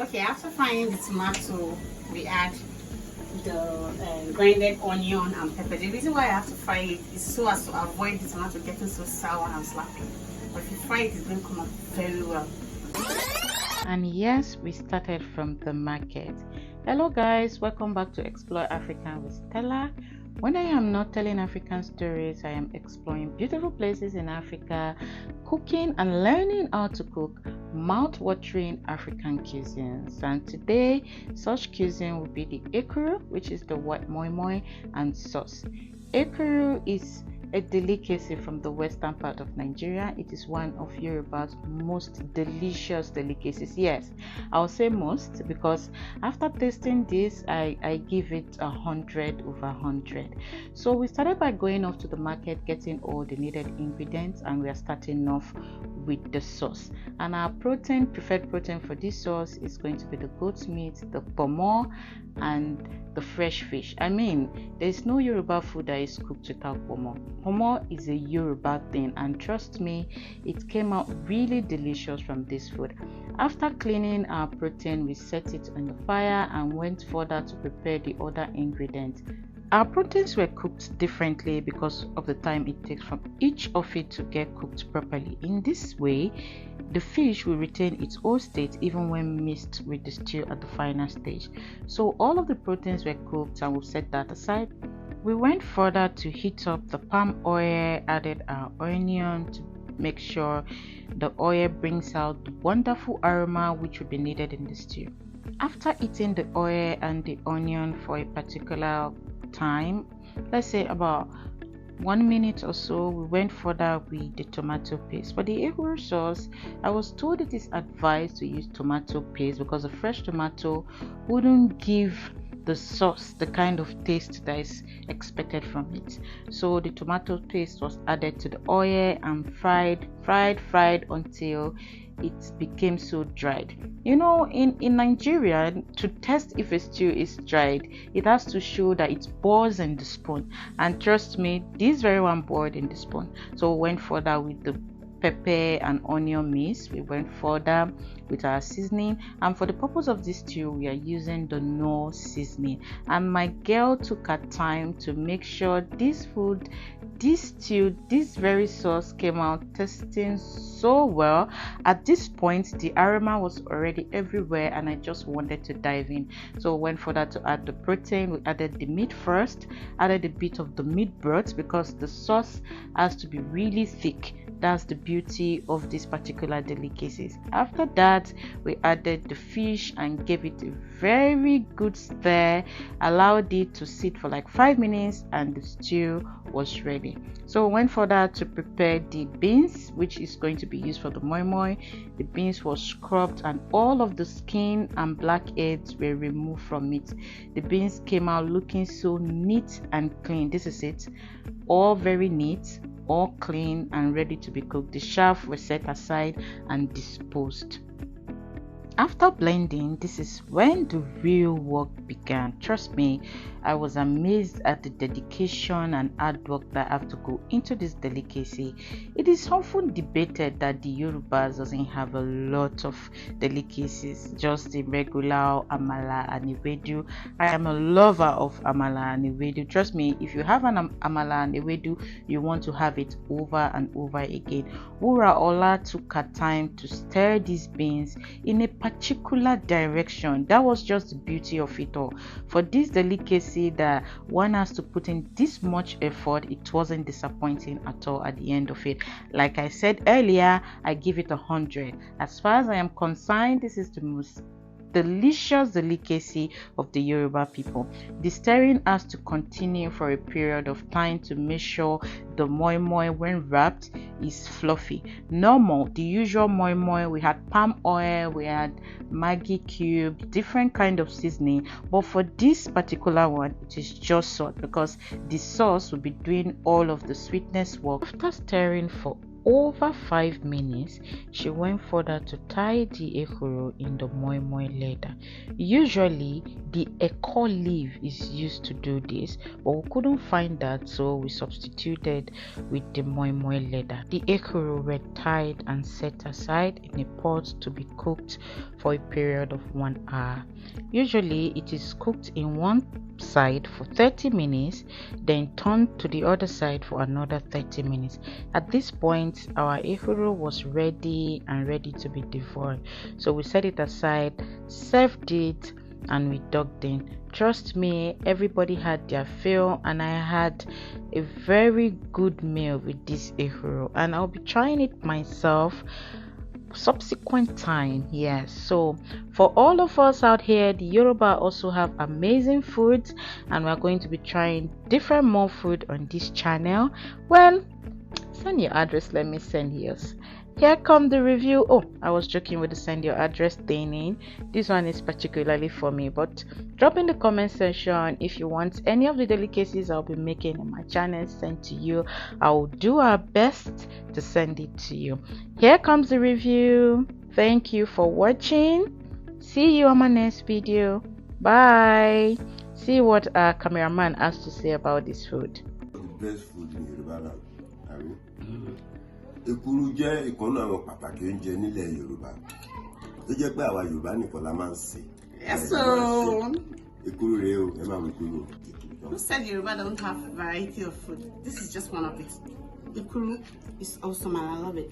Okay, after frying the tomato, we add the grinded onion and pepper. The reason why I have to fry it is so as to avoid the tomato getting so sour and slappy. But if you fry it, it's going to come out very well. And yes, we started from the market. Hello guys, welcome back to Explore African with Stella. When I am not telling African stories, I am exploring beautiful places in Africa, cooking and learning how to cook mouth-watering African cuisines. And today, such cuisine will be the Ekuru, which is the white moi-moi and sauce. Ekuru is a delicacy from the western part of Nigeria. It is one of Yoruba's most delicious delicacies. Yes, I'll say most because after tasting this, I give it 100/100. So we started by going off to the market, getting all the needed ingredients, and we are starting off with the sauce. And our preferred protein for this sauce is going to be the goat's meat, the pomo, and the fresh fish. I mean, there is no Yoruba food that is cooked without pomo. Pomo is a Yoruba thing, and trust me, it came out really delicious from this food. After cleaning our protein, we set it on the fire and went further to prepare the other ingredients. Our proteins were cooked differently because of the time it takes from each of it to get cooked properly. In this way, the fish will retain its old state even when mixed with the stew at the final stage. So all of the proteins were cooked and we'll set that aside. We went further to heat up the palm oil, added our onion to make sure the oil brings out the wonderful aroma which will be needed in the stew. After heating the oil and the onion for a particular time, let's say about 1 minute or so, we went further with the tomato paste. For the Ekuru sauce, I was told it is advised to use tomato paste because a fresh tomato wouldn't give the sauce the kind of taste that is expected from it. So the tomato paste was added to the oil and fried until it became so dried. You know, in Nigeria, to test if a stew is dried, it has to show that it boils in the spoon, and trust me, this very one boiled in the spoon. So we went further with the pepper and onion mix. We went further with our seasoning, and for the purpose of this stew we are using the Knorr seasoning. And my girl took her time to make sure this food, this stew, this very sauce came out tasting so well. At this point the aroma was already everywhere and I just wanted to dive in. So we went further to add the protein. We added the meat first, added a bit of the meat broth because the sauce has to be really thick. That's the beauty of this particular delicacies. After that, we added the fish and gave it a very good stir, allowed it to sit for like 5 minutes, and the stew was ready. So we went further to prepare the beans, which is going to be used for the moi moi. The beans was scrubbed and all of the skin and black heads were removed from it. The beans came out looking so neat and clean. This is it, all very neat, all clean and ready to be cooked. The chaff were set aside and disposed. After blending, this is when the real work began. Trust me, I was amazed at the dedication and hard work that I have to go into this delicacy. It is often debated that the Yorubas doesn't have a lot of delicacies, just the regular amala and ewedu. I am a lover of amala and ewedu. Trust me, if you have an amala and ewedu, you want to have it over and over again. Wura Ola took her time to stir these beans in a particular direction. That was just the beauty of it all. For this delicacy that one has to put in this much effort, it wasn't disappointing at all at the end of it. Like I said earlier, I give it 100. As far as I am concerned, this is the most delicious delicacy of the Yoruba people. The stirring has to continue for a period of time to make sure the moi moi, when wrapped, is fluffy. Normal, the usual moi moi, we had palm oil, we had Maggi cube, different kind of seasoning, but for this particular one it is just salt because the sauce will be doing all of the sweetness work. After stirring for over 5 minutes, she went further to tie the ekuru in the moi-moi leather. Usually, the ekor leaf is used to do this, but we couldn't find that, so we substituted with the moi-moi leather. The ekuru were tied and set aside in a pot to be cooked for a period of 1 hour. Usually, it is cooked in one side for 30 minutes, then turned to the other side for another 30 minutes. At this point, our ekuru was ready to be devoured, so we set it aside, served it, and we dug in. Trust me, everybody had their fill, and I had a very good meal with this ekuru, and I'll be trying it myself subsequent time. Yes, so for all of us out here, the Yoruba also have amazing foods, and we're going to be trying different more food on this channel. Well, send your address, let me send yours. Here come the review. Oh, I was joking with the send your address thing in. This one is particularly for me, but drop in the comment section if you want any of the delicacies I'll be making in my channel sent to you. I will do our best to send it to you. Here comes the review. Thank you for watching. See you on my next video. Bye. See what our cameraman has to say about this food. The best food in Yoruba land. Ekuru jẹ́ ìkan náà àwọn pàtàkì oúnjẹ nílẹ̀ Yorùbá. Tó jẹ́ pé àwa Yorùbá nìkan la máa ń sè. So, Ekuru rèé o, ẹ máa mú ekuru. who said Yoruba don't have a variety of food? This is just one of it. Ekuru is awesome and I love it.